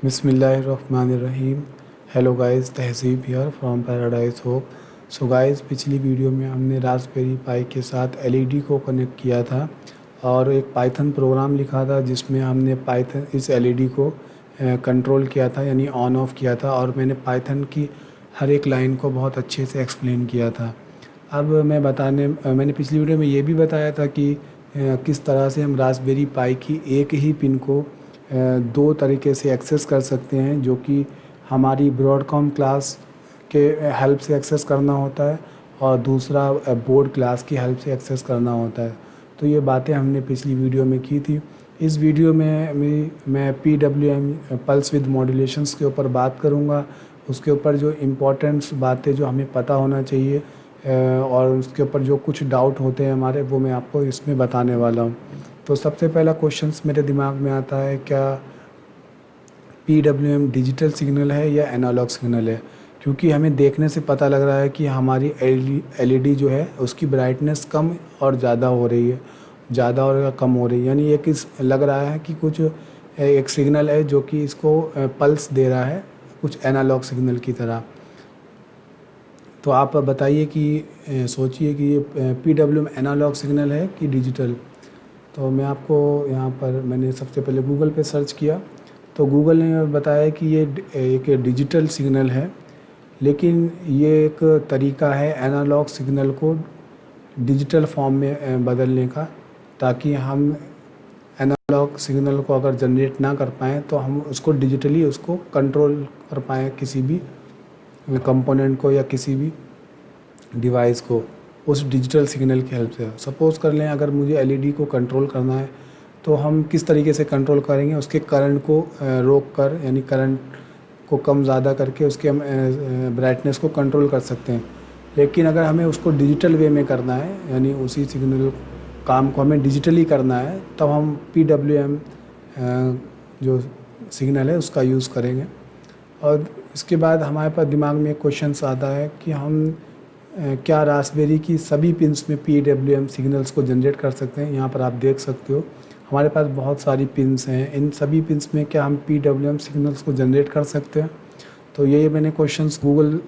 बिस्मिल्लाहिर्रहमानिर्रहीम। Hello guys, तहज़ीब here from paradise hope. So guys, पिछली वीडियो में हमने रास्पबेरी पाई के साथ एलईडी को कनेक्ट किया था और एक पाइथन प्रोग्राम लिखा था जिसमें हमने पाइथन इस एलईडी को कंट्रोल किया था, यानी ऑन ऑफ किया था। और मैंने पाइथन की हर एक लाइन को बहुत अच्छे से एक्सप्लेन किया था। अब मैंने पिछली वीडियो में ये भी बताया था कि किस तरह से हम रास्पबेरी पाई की एक ही पिन को दो तरीके से एक्सेस कर सकते हैं, जो कि हमारी ब्रॉडकॉम क्लास के हेल्प से एक्सेस करना होता है और दूसरा बोर्ड क्लास की हेल्प से एक्सेस करना होता है। तो ये बातें हमने पिछली वीडियो में की थी। इस वीडियो में मैं PWM पल्स विद मॉड्यूलेशंस के ऊपर बात करूँगा। उसके ऊपर जो इम्पोर्टेंट्स बातें जो हमें पता होना चाहिए और उसके ऊपर जो कुछ डाउट होते हैं हमारे, वो मैं आपको इसमें बताने वाला हूँ। तो सबसे पहला क्वेश्चंस मेरे दिमाग में आता है, क्या PWM डिजिटल सिग्नल है या एनालॉग सिग्नल है? क्योंकि हमें देखने से पता लग रहा है कि हमारी एलईडी जो है उसकी ब्राइटनेस कम और ज़्यादा हो रही है, ज़्यादा और कम हो रही है। यानी एक इस लग रहा है कि कुछ एक सिग्नल है जो कि इसको पल्स दे रहा है, कुछ एनालॉग सिग्नल की तरह। तो आप बताइए कि सोचिए कि ये PWM एनालॉग सिग्नल है कि डिजिटल। तो मैं आपको यहाँ पर मैंने सबसे पहले गूगल पे सर्च किया, तो गूगल ने बताया कि ये एक डिजिटल सिग्नल है, लेकिन ये एक तरीका है एनालॉग सिग्नल को डिजिटल फॉर्म में बदलने का, ताकि हम एनालॉग सिग्नल को अगर जनरेट ना कर पाएँ तो हम उसको डिजिटली उसको कंट्रोल कर पाएँ, किसी भी कंपोनेंट को या किसी भी डिवाइस को उस डिजिटल सिग्नल की हेल्प से। सपोज़ कर लें, अगर मुझे एलईडी को कंट्रोल करना है तो हम किस तरीके से कंट्रोल करेंगे? उसके करंट को रोक कर, यानी करंट को कम ज़्यादा करके उसके हम ब्राइटनेस को कंट्रोल कर सकते हैं। लेकिन अगर हमें उसको डिजिटल वे में करना है, यानी उसी सिग्नल काम को हमें डिजिटली करना है, तब हम PWM जो सिग्नल है उसका यूज़ करेंगे। और इसके बाद हमारे पास दिमाग में एक क्वेश्चन आता है कि हम क्या रास्पबेरी की सभी पिंस में PWM सिग्नल्स को जनरेट कर सकते हैं? यहाँ पर आप देख सकते हो हमारे पास बहुत सारी पिंस हैं। इन सभी पिंस में क्या हम PWM सिग्नल्स को जनरेट कर सकते हैं? तो ये मैंने क्वेश्चंस गूगल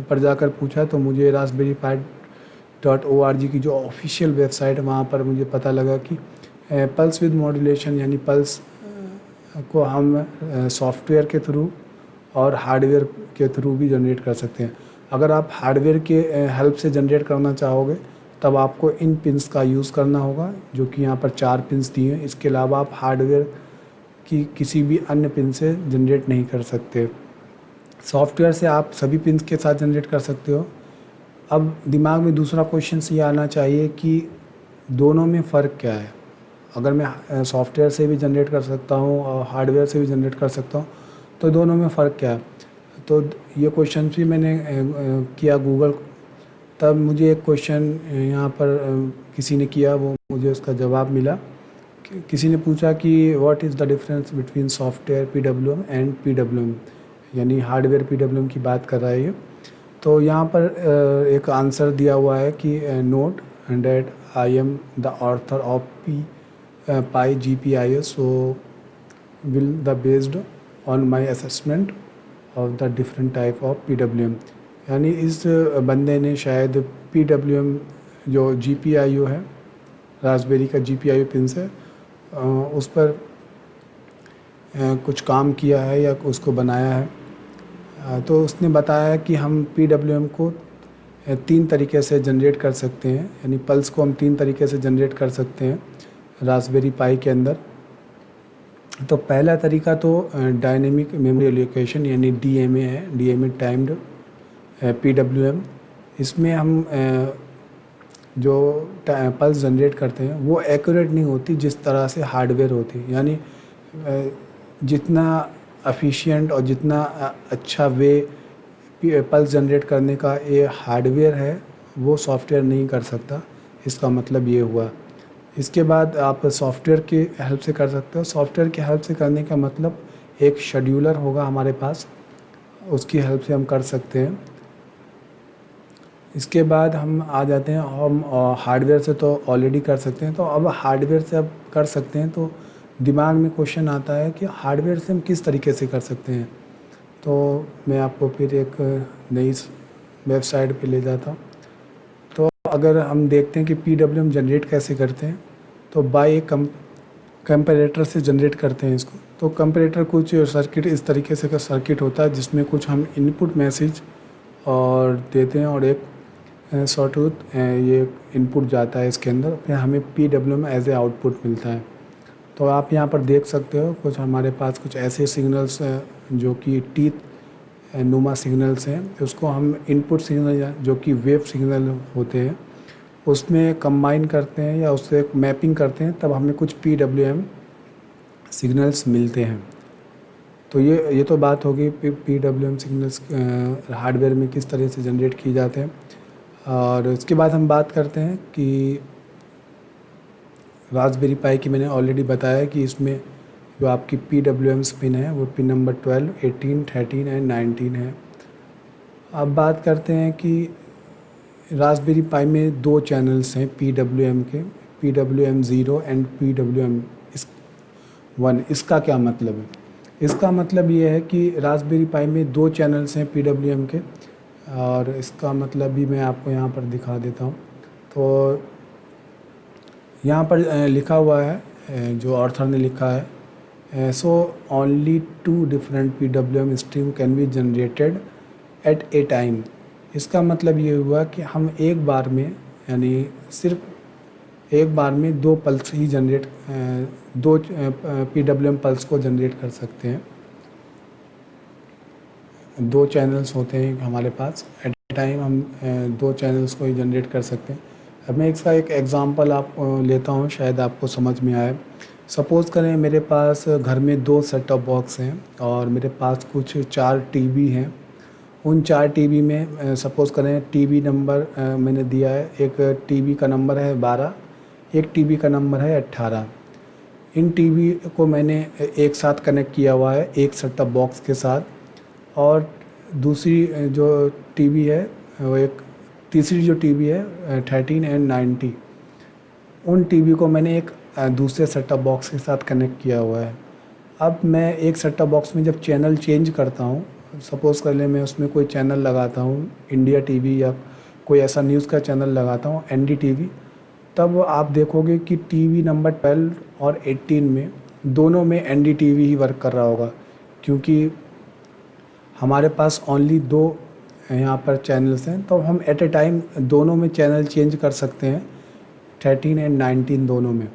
पर जाकर पूछा, तो मुझे raspberry.org की जो ऑफिशियल वेबसाइट है वहाँ पर मुझे पता लगा कि पल्स विद मॉड्यूलेशन, यानी पल्स को हम सॉफ्टवेयर के थ्रू और हार्डवेयर के थ्रू भी जनरेट कर सकते हैं। अगर आप हार्डवेयर के हेल्प से जनरेट करना चाहोगे तब आपको इन पिंस का यूज़ करना होगा, जो कि यहाँ पर 4 पिंस दिए हैं। इसके अलावा आप हार्डवेयर की किसी भी अन्य पिन से जनरेट नहीं कर सकते। सॉफ्टवेयर से आप सभी पिंस के साथ जनरेट कर सकते हो। अब दिमाग में दूसरा क्वेश्चन ये आना चाहिए कि दोनों में फ़र्क क्या है? अगर मैं सॉफ्टवेयर से भी जनरेट कर सकता हूँ और हार्डवेयर से भी जनरेट कर सकता हूँ, तो दोनों में फ़र्क क्या है? तो ये क्वेश्चन भी मैंने किया गूगल। तब मुझे एक क्वेश्चन यहाँ पर किसी ने किया, वो मुझे उसका जवाब मिला। किसी ने पूछा कि what is the difference between software PWM and PWM, यानी हार्डवेयर PWM की बात कर रहा है ये। तो यहाँ पर एक आंसर दिया हुआ है कि note that I am the author of pi GPIS, so will the based on my assessment of the different type of PWM। यानी इस बंदे ने शायद PWM जो GPIO है, रास्पबेरी का GPIO पिंस है, उस पर कुछ काम किया है या उसको बनाया है। तो उसने बताया कि हम PWM को 3 तरीके से जनरेट कर सकते हैं, यानी पल्स को हम 3 तरीके से जनरेट कर सकते हैं रास्पबेरी पाई के अंदर। तो पहला तरीका तो डायनेमिक मेमोरी एलोकेशन, यानी DMA है, DMA टाइम्ड PWM। इसमें हम जो पल्स जनरेट करते हैं वो एक्यूरेट नहीं होती जिस तरह से हार्डवेयर होती है। यानी जितना एफिशिएंट और जितना अच्छा वे पल्स जनरेट करने का ये हार्डवेयर है, वो सॉफ्टवेयर नहीं कर सकता। इसका मतलब ये हुआ। इसके बाद आप सॉफ्टवेयर की हेल्प से कर सकते हो। सॉफ्टवेयर की हेल्प से करने का मतलब एक शेड्यूलर होगा हमारे पास, उसकी हेल्प से हम कर सकते हैं। इसके बाद हम आ जाते हैं, हम हार्डवेयर से तो ऑलरेडी कर सकते हैं, तो अब हार्डवेयर से अब कर सकते हैं। तो दिमाग में क्वेश्चन आता है कि हार्डवेयर से हम किस तरीके से कर सकते हैं। तो मैं आपको फिर एक नई वेबसाइट पे ले जाता हूँ। तो अगर हम देखते हैं कि PWM जनरेट कैसे करते हैं, तो बाय कंपैरेटर से जनरेट करते हैं इसको। तो कंपैरेटर कुछ सर्किट इस तरीके से का सर्किट होता है जिसमें कुछ हम इनपुट मैसेज और देते हैं और एक सॉटूथ ये इनपुट जाता है इसके अंदर, फिर हमें PWM एज ए आउटपुट मिलता है। तो आप यहाँ पर देख सकते हो कुछ हमारे पास कुछ ऐसे सिग्नल्स जो कि टीथ नुमा सिग्नल्स हैं, उसको हम इनपुट सिग्नल जो कि वेव सिग्नल होते हैं उसमें कंबाइन करते हैं या उससे मैपिंग करते हैं, तब हमें कुछ PWM सिग्नल्स मिलते हैं। तो ये तो बात होगी PWM सिग्नल्स हार्डवेयर में किस तरह से जनरेट किए जाते हैं। और इसके बाद हम बात करते हैं कि रास्पबेरी पाई की मैंने ऑलरेडी बताया कि इसमें जो आपकी PWM पिन है वो पिन नंबर 12, 18, 13 एंड 19 है। अब बात करते हैं कि रास्पबेरी पाई में 2 चैनल्स हैं PWM के, PWM 0 एंड PWM 1। इसका क्या मतलब है? इसका मतलब ये है कि रास्पबेरी पाई में 2 चैनल्स हैं PWM के, और इसका मतलब भी मैं आपको यहाँ पर दिखा देता हूँ। तो यहाँ पर लिखा हुआ है, जो ऑथर ने लिखा है, so only 2 different PWM stream can be generated at A time. इसका मतलब ये हुआ कि हम एक बार में, यानी सिर्फ एक बार में 2 पल्स ही जनरेट, 2 PWM पल्स को जनरेट कर सकते हैं। 2 चैनल्स होते हैं हमारे पास, एट ए टाइम हम 2 चैनल्स को ही जनरेट कर सकते हैं। अब मैं इसका एक एग्ज़ाम्पल आप लेता हूँ, शायद आपको समझ में आए। सपोज़ करें मेरे पास घर में 2 सेट टॉप बॉक्स हैं और मेरे पास कुछ 4 टीवी हैं। उन 4 टीवी में सपोज़ करें टीवी नंबर मैंने दिया है, एक टीवी का नंबर है 12, एक टीवी का नंबर है 18। इन टीवी को मैंने एक साथ कनेक्ट किया हुआ है एक सेट टॉप बॉक्स के साथ, और दूसरी जो टीवी है वो तीसरी जो टीवी है 13 एंड 90, उन टीवी को मैंने एक दूसरे सेट टॉप बॉक्स के साथ कनेक्ट किया हुआ है। अब मैं एक सेट टॉप बॉक्स में जब चैनल चेंज करता हूँ, सपोज़ कर ले मैं उसमें कोई चैनल लगाता हूँ इंडिया टीवी या कोई ऐसा न्यूज़ का चैनल लगाता हूँ NDTV, तब आप देखोगे कि टीवी नंबर 12 और 18 में दोनों में NDTV ही वर्क कर रहा होगा, क्योंकि हमारे पास ओनली 2 यहाँ पर चैनल्स हैं। तो हम एट ए टाइम दोनों में चैनल चेंज कर सकते हैं, 13 एंड 19 दोनों में।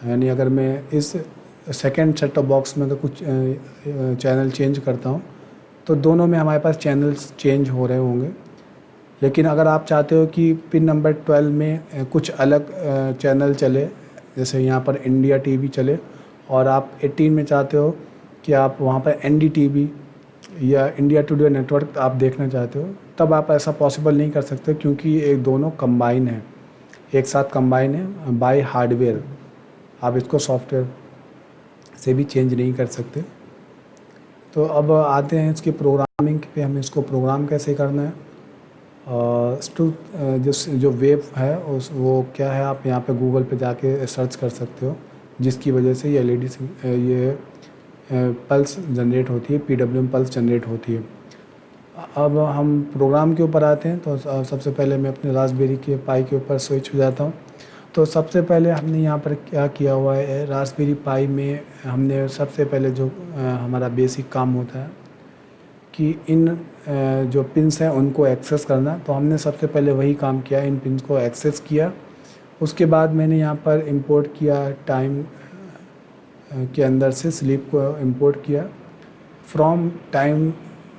यानी अगर मैं इस सेकेंड सेट टॉप बॉक्स में अगर कुछ चैनल चेंज करता हूँ तो दोनों में हमारे पास चैनल्स चेंज हो रहे होंगे। लेकिन अगर आप चाहते हो कि पिन नंबर 12 में कुछ अलग चैनल चले, जैसे यहाँ पर इंडिया टीवी चले, और आप 18 में चाहते हो कि आप वहाँ पर NDTV या इंडिया टुडे नेटवर्क आप देखना चाहते हो, तब आप ऐसा पॉसिबल नहीं कर सकते, क्योंकि ये दोनों कंबाइन है, एक साथ कंबाइन है बाय हार्डवेयर। आप इसको सॉफ्टवेयर से भी चेंज नहीं कर सकते। तो अब आते हैं इसकी प्रोग्रामिंग पे, हमें इसको प्रोग्राम कैसे करना है। जो वेव है वो क्या है, आप यहाँ पे गूगल पे जाके सर्च कर सकते हो, जिसकी वजह से ये LED ये पल्स जनरेट होती है, PWM पल्स जनरेट होती है। अब हम प्रोग्राम के ऊपर आते हैं। तो सबसे पहले मैं अपने रास्पबेरी के पाई के ऊपर स्विच हो जाता हूँ। तो सबसे पहले हमने यहाँ पर क्या किया हुआ है, रास्पबेरी पाई में हमने सबसे पहले जो हमारा बेसिक काम होता है कि इन जो पिन्स हैं उनको एक्सेस करना, तो हमने सबसे पहले वही काम किया, इन पिन्स को एक्सेस किया। उसके बाद मैंने यहाँ पर इंपोर्ट किया, टाइम के अंदर से स्लीप को इंपोर्ट किया। फ्रॉम टाइम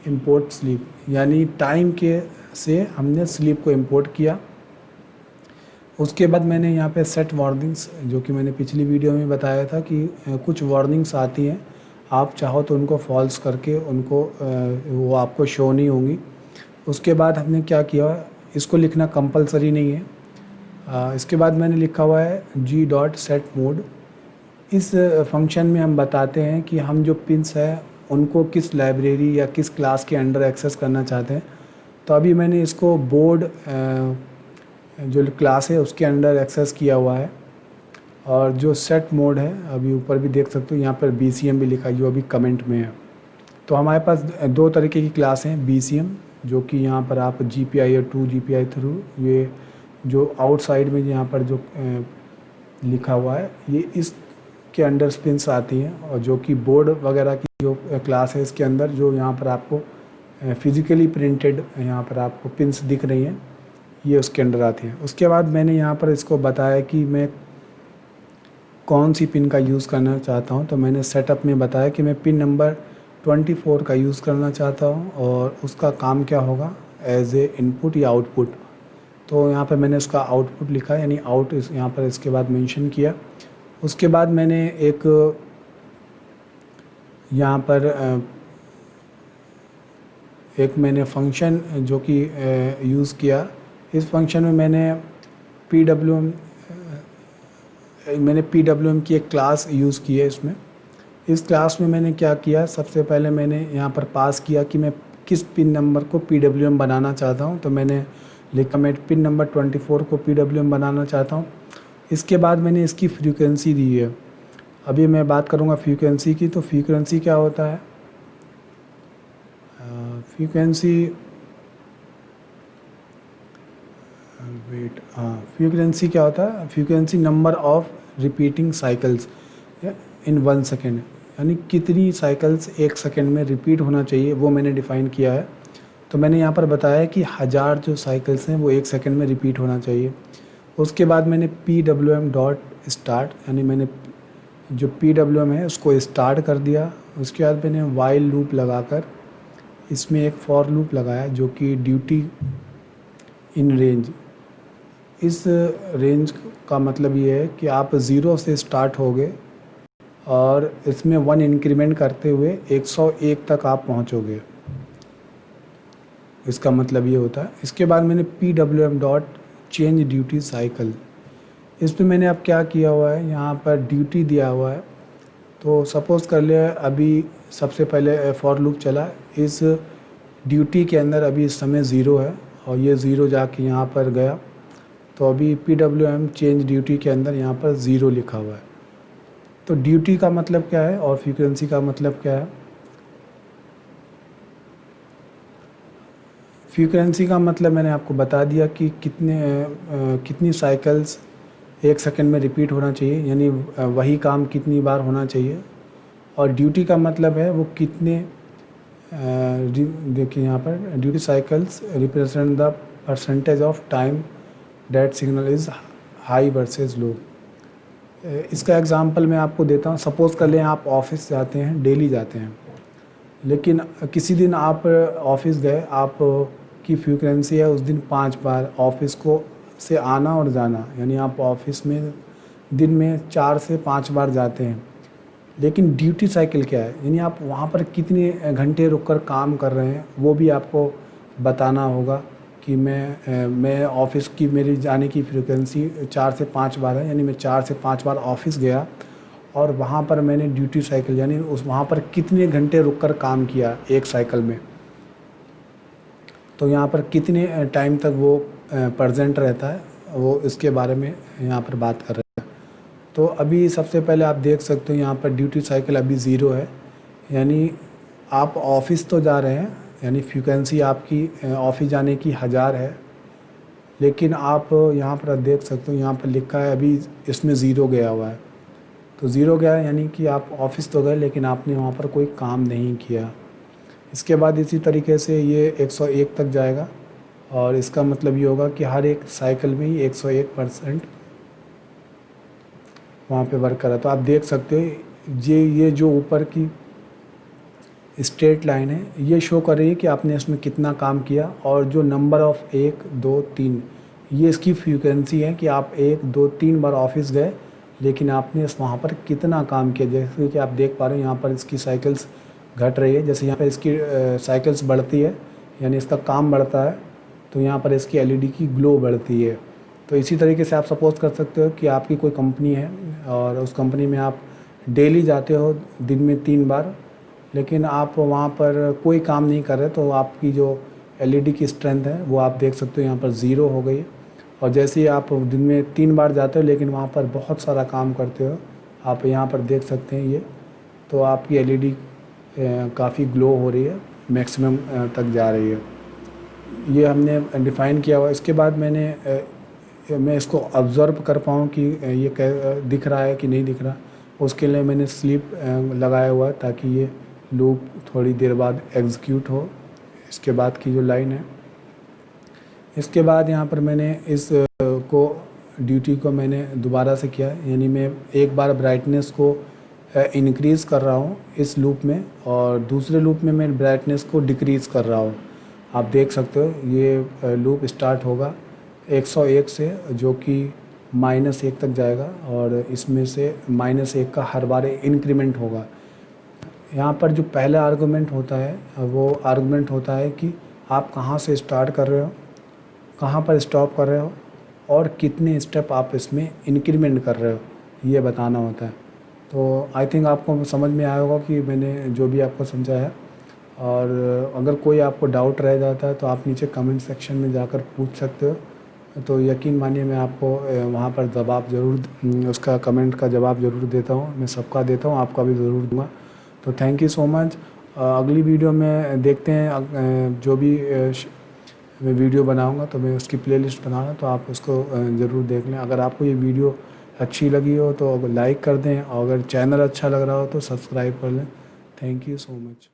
इंपोर्ट स्लीप, यानी टाइम के से हमने स्लीप को इंपोर्ट किया। उसके बाद मैंने यहाँ पे सेट वार्निंग्स, जो कि मैंने पिछली वीडियो में बताया था कि कुछ वार्निंग्स आती हैं, आप चाहो तो उनको फॉल्स करके उनको वो आपको शो नहीं होंगी। उसके बाद हमने क्या किया, इसको लिखना कंपलसरी नहीं है। इसके बाद मैंने लिखा हुआ है G.set_mode। इस फंक्शन में हम बताते हैं कि हम जो पिन्स है उनको किस लाइब्रेरी या किस क्लास के अंडर एक्सेस करना चाहते हैं। तो अभी मैंने इसको बोर्ड जो क्लास है उसके अंडर एक्सेस किया हुआ है। और जो सेट मोड है अभी ऊपर भी देख सकते हो, यहाँ पर BCM भी लिखा है जो अभी कमेंट में है। तो हमारे पास दो तरीके की क्लास हैं, BCM जो कि यहाँ पर आप GPI और 2 GPI थ्रू, ये जो आउटसाइड में यहाँ पर जो लिखा हुआ है ये इसके अंडर पिन्स आती हैं, और जो कि बोर्ड वगैरह की जो क्लास है इसके अंदर जो यहाँ पर आपको फिज़िकली प्रिंटेड यहाँ पर आपको पिन्स दिख रही हैं, ये उसके अंडर आती हैं। उसके बाद मैंने यहाँ पर इसको बताया कि मैं कौन सी पिन का यूज़ करना चाहता हूँ। तो मैंने सेटअप में बताया कि मैं पिन नंबर 24 का यूज़ करना चाहता हूँ, और उसका काम क्या होगा एज ए इनपुट या आउटपुट। तो यहाँ पर मैंने उसका आउटपुट लिखा, यानी आउट यहाँ पर इसके बाद मेंशन किया। उसके बाद मैंने एक यहाँ पर एक मैंने फंक्शन जो कि यूज़ किया। इस फंक्शन में मैंने PWM की एक क्लास यूज़ की है इसमें। इस क्लास में मैंने क्या किया, सबसे पहले मैंने यहाँ पर पास किया कि मैं किस पिन नंबर को PWM बनाना चाहता हूँ। तो मैंने लिखा मैं पिन नंबर 24 को PWM बनाना चाहता हूँ। इसके बाद मैंने इसकी फ्रीक्वेंसी दी है। अभी मैं बात करूँगा फ्रीक्वेंसी की। तो फ्रीक्वेंसी क्या होता है, फ्रीक्वेंसी क्या होता है, frequency number of repeating cycles in 1 second, यानी कितनी साइकिल्स 1 सेकेंड में रिपीट होना चाहिए, वो मैंने डिफ़ाइन किया है। तो मैंने यहाँ पर बताया कि 1000 जो साइकिल्स हैं वो 1 सेकेंड में रिपीट होना चाहिए। उसके बाद मैंने PWM डॉट स्टार्ट, यानी मैंने जो PWM है उसको स्टार्ट कर दिया। उसके बाद मैंने वाइल लूप लगाकर इसमें एक फॉर लूप लगाया जो कि ड्यूटी इन रेंज। इस रेंज का मतलब ये है कि आप 0 से स्टार्ट होगे और इसमें 1 इंक्रीमेंट करते हुए 101 तक आप पहुंचोगे, इसका मतलब ये होता है। इसके बाद मैंने PWM dot change duty cycle, इसमें मैंने अब क्या किया हुआ है, यहाँ पर ड्यूटी दिया हुआ है। तो सपोज़ कर लिया अभी सबसे पहले फॉर लूप चला, इस ड्यूटी के अंदर अभी इस समय 0 है और ये 0 जाके यहाँ पर गया। तो अभी PWM चेंज ड्यूटी के अंदर यहाँ पर 0 लिखा हुआ है। तो ड्यूटी का मतलब क्या है और फ्रीक्वेंसी का मतलब क्या है। फ्रीक्वेंसी का मतलब मैंने आपको बता दिया कि कितनी साइकिल्स 1 सेकेंड में रिपीट होना चाहिए, यानी वही काम कितनी बार होना चाहिए। और ड्यूटी का मतलब है वो कितने, देखिए यहाँ पर duty cycles represent the percentage of time that signal is high versus low. इसका एग्जांपल मैं आपको देता हूँ। सपोज़ कर लें आप ऑफिस जाते हैं, डेली जाते हैं, लेकिन किसी दिन आप ऑफिस गए, आप की फ्रीक्वेंसी है उस दिन 5 बार ऑफिस को से आना और जाना, यानी आप ऑफिस में दिन में 4 से 5 बार जाते हैं। लेकिन ड्यूटी साइकिल क्या है, यानी आप वहाँ पर कितने घंटे रुककर काम कर रहे हैं वो भी आपको बताना होगा कि मैं ऑफिस की मेरी जाने की फ्रीक्वेंसी 4 से 5 बार है, यानी मैं 4 से 5 बार ऑफिस गया और वहाँ पर मैंने ड्यूटी साइकिल यानी उस वहाँ पर कितने घंटे रुककर काम किया एक साइकिल में। तो यहाँ पर कितने टाइम तक वो प्रेजेंट रहता है, वो इसके बारे में यहाँ पर बात कर रहे हैं। तो अभी सबसे पहले आप देख सकते हो यहाँ पर ड्यूटी साइकिल अभी 0 है, यानी आप ऑफिस तो जा रहे हैं, यानी फ्रीक्वेंसी आपकी ऑफिस जाने की 1000 है, लेकिन आप यहाँ पर देख सकते हो यहाँ पर लिखा है अभी इसमें 0 गया हुआ है। तो 0 गया है यानी कि आप ऑफिस तो गए लेकिन आपने वहाँ पर कोई काम नहीं किया। इसके बाद इसी तरीके से ये 101 तक जाएगा और इसका मतलब ये होगा कि हर एक साइकिल में ही 101% वहाँ पे वर्क कर रहा है। तो आप देख सकते हो ये जो ऊपर की स्ट्रेट लाइन है ये शो कर रही है कि आपने इसमें कितना काम किया, और जो नंबर ऑफ़ 1 2 3 ये इसकी फ्रीक्वेंसी है कि आप 1 2 3 बार ऑफिस गए लेकिन आपने वहाँ पर कितना काम किया। जैसे कि आप देख पा रहे हैं यहाँ पर इसकी साइकिल्स घट रही है, जैसे यहाँ पर इसकी साइकिल्स बढ़ती है यानी इसका काम बढ़ता है, तो यहाँ पर इसकी एलईडी की ग्लो बढ़ती है। तो इसी तरीके से आप सपोज़ कर सकते हो कि आपकी कोई कंपनी है और उस कंपनी में आप डेली जाते हो दिन में 3 बार, लेकिन आप वहाँ पर कोई काम नहीं कर रहे, तो आपकी जो एलईडी की स्ट्रेंथ है वो आप देख सकते हो यहाँ पर 0 हो गई। और जैसे ही आप दिन में 3 बार जाते हो लेकिन वहाँ पर बहुत सारा काम करते हो, आप यहाँ पर देख सकते हैं ये, तो आपकी एलईडी काफ़ी ग्लो हो रही है, मैक्सिमम तक जा रही है। ये हमने डिफ़ाइन किया हुआ। इसके बाद मैं इसको ऑब्ज़र्व कर पाऊँ कि ये दिख रहा है कि नहीं दिख रहा, उसके लिए मैंने स्लीप लगाया हुआ है ताकि ये लूप थोड़ी देर बाद एग्जीक्यूट हो, इसके बाद की जो लाइन है। इसके बाद यहाँ पर मैंने इस ड्यूटी को मैंने दोबारा से किया, यानी मैं एक बार ब्राइटनेस को इंक्रीज़ कर रहा हूँ इस लूप में, और दूसरे लूप में मैं ब्राइटनेस को डिक्रीज़ कर रहा हूँ। आप देख सकते हो ये लूप स्टार्ट होगा 101 से, जो कि -1 तक जाएगा, और इसमें से -1 का हर बार इंक्रीमेंट होगा। यहाँ पर जो पहला आर्गूमेंट होता है वो आर्गूमेंट होता है कि आप कहाँ से स्टार्ट कर रहे हो, कहाँ पर स्टॉप कर रहे हो, और कितने स्टेप आप इसमें इंक्रीमेंट कर रहे हो, ये बताना होता है। तो आई थिंक आपको समझ में आया होगा कि मैंने जो भी आपको समझाया। और अगर कोई आपको डाउट रह जाता है तो आप नीचे कमेंट सेक्शन में जाकर पूछ सकते हो। तो यकीन मानिए मैं आपको वहाँ पर जवाब ज़रूर, उसका कमेंट का जवाब ज़रूर देता हूँ, मैं सबका देता हूँ, आपका भी ज़रूर दूँगा। तो थैंक यू सो मच। अगली वीडियो में देखते हैं, जो भी मैं वीडियो बनाऊंगा तो मैं उसकी प्लेलिस्ट बनाऊंगा, तो आप उसको ज़रूर देख लें। अगर आपको ये वीडियो अच्छी लगी हो तो लाइक कर दें, और अगर चैनल अच्छा लग रहा हो तो सब्सक्राइब कर लें। Thank you so much.